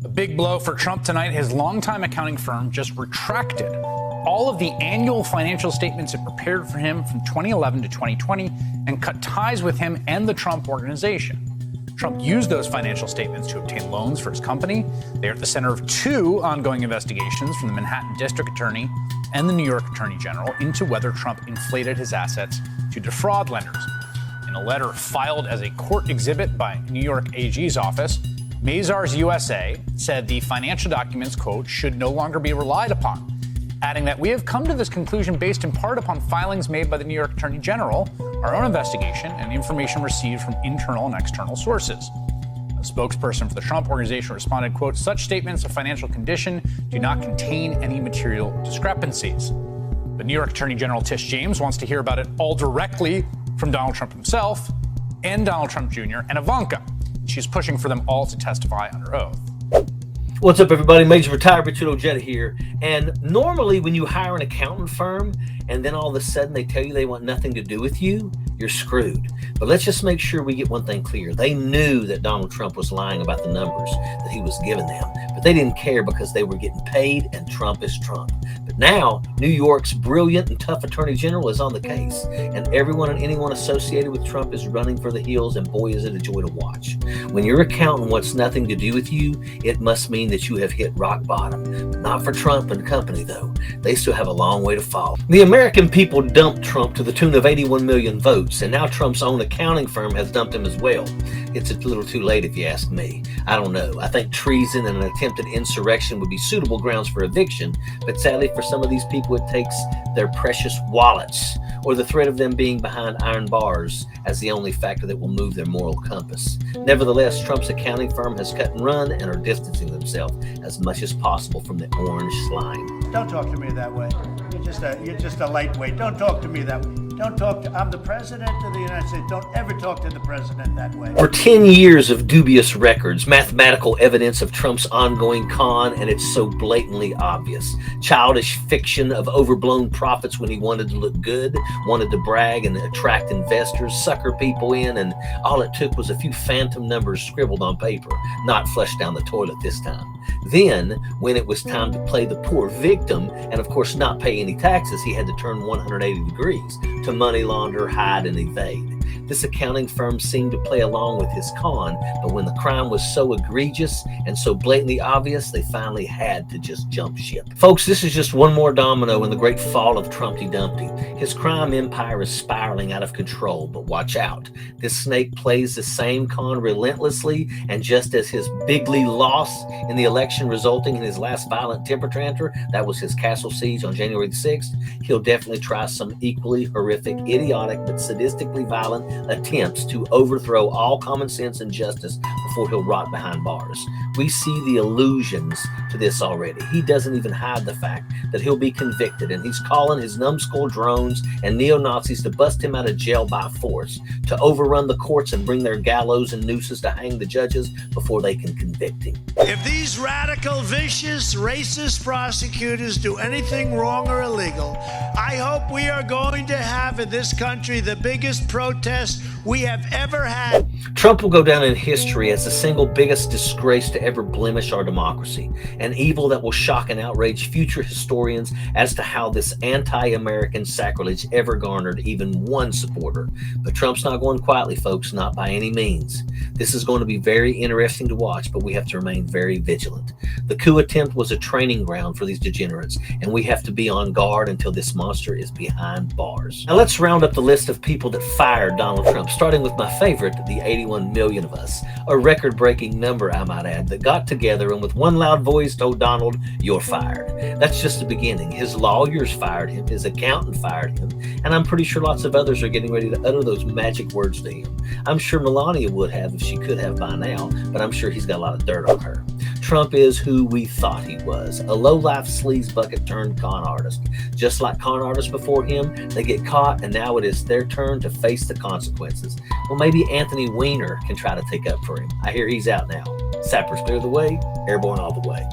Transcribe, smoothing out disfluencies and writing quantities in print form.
A big blow for Trump tonight. His longtime accounting firm just retracted all of the annual financial statements it prepared for him from 2011 to 2020 and cut ties with him and the Trump organization. Trump used those financial statements to obtain loans for his company. They are at the center of two ongoing investigations from the Manhattan District Attorney and the New York Attorney General into whether Trump inflated his assets to defraud lenders. In a letter filed as a court exhibit by New York AG's office, Mazars USA said the financial documents, quote, should no longer be relied upon, adding that we have come to this conclusion based in part upon filings made by the New York Attorney General, our own investigation, and information received from internal and external sources. A spokesperson for the Trump organization responded, quote, such statements of financial condition do not contain any material discrepancies. The New York Attorney General Tish James wants to hear about it all directly from Donald Trump himself and Donald Trump Jr. and Ivanka. She's pushing for them all to testify under oath. What's up, everybody? Major Retired Richard Ojeda here. And normally when you hire an accountant firm and then all of a sudden they tell you they want nothing to do with you, you're screwed. But let's just make sure we get one thing clear. They knew that Donald Trump was lying about the numbers that he was giving them, but they didn't care because they were getting paid and Trump is Trump. But now New York's brilliant and tough attorney general is on the case, and everyone and anyone associated with Trump is running for the hills, and boy, is it a joy to watch. When your accountant wants nothing to do with you, it must mean that you have hit rock bottom. Not for Trump and company, though. They still have a long way to fall. The American people dumped Trump to the tune of 81 million votes, and now Trump's own accounting firm has dumped him as well. It's a little too late if you ask me. I don't know. I think treason and an attempted insurrection would be suitable grounds for eviction, but sadly for some of these people it takes their precious wallets or the threat of them being behind iron bars as the only factor that will move their moral compass. Nevertheless, Trump's accounting firm has cut and run and are distancing themselves as much as possible from the orange slime. Don't talk to me that way. You're just a lightweight. Don't talk to me that way. I'm the president of the United States. Don't ever talk to the president that way. For 10 years of dubious records, mathematical evidence of Trump's ongoing con, and it's so blatantly obvious. Childish fiction of overblown profits when he wanted to look good, wanted to brag and attract investors, sucker people in, and all it took was a few phantom numbers scribbled on paper, not flushed down the toilet this time. Then, when it was time to play the poor victim, and of course not pay any taxes, he had to turn 180 degrees to money launder, hide, and evade. This accounting firm seemed to play along with his con, but when the crime was so egregious and so blatantly obvious, they finally had to just jump ship. Folks, this is just one more domino in the great fall of Trumpty Dumpty. His crime empire is spiraling out of control, but watch out. This snake plays the same con relentlessly, and just as his bigly loss in the election resulting in his last violent temper tantrum, that was his castle siege on January the 6th, he'll definitely try some equally horrific, idiotic, but sadistically violent attempts to overthrow all common sense and justice before he'll rot behind bars. We see the allusions to this already. He doesn't even hide the fact that he'll be convicted, and he's calling his numbskull drones and neo-Nazis to bust him out of jail by force, to overrun the courts and bring their gallows and nooses to hang the judges before they can convict him. If these radical, vicious, racist prosecutors do anything wrong or illegal, I hope we are going to have in this country the biggest protest we have ever had. Trump will go down in history as the single biggest disgrace to ever blemish our democracy, an evil that will shock and outrage future historians as to how this anti-American sacrilege ever garnered even one supporter. But Trump's not going quietly, folks, not by any means. This is going to be very interesting to watch, but we have to remain very vigilant. The coup attempt was a training ground for these degenerates, and we have to be on guard until this monster is behind bars. Now let's round up the list of people that fired Donald Trump, starting with my favorite, the 81 million of us. A record-breaking number, I might add, that got together and with one loud voice told Donald, "You're fired." That's just the beginning. His lawyers fired him, his accountant fired him, and I'm pretty sure lots of others are getting ready to utter those magic words to him. I'm sure Melania would have if she could have by now, but I'm sure he's got a lot of dirt on her. Trump is who we thought he was, a low-life sleaze bucket turned con artist. Just like con artists before him, they get caught, and now it is their turn to face the consequences. Well, maybe Anthony Weiner can try to take up for him. I hear he's out now. Sappers clear the way, airborne all the way.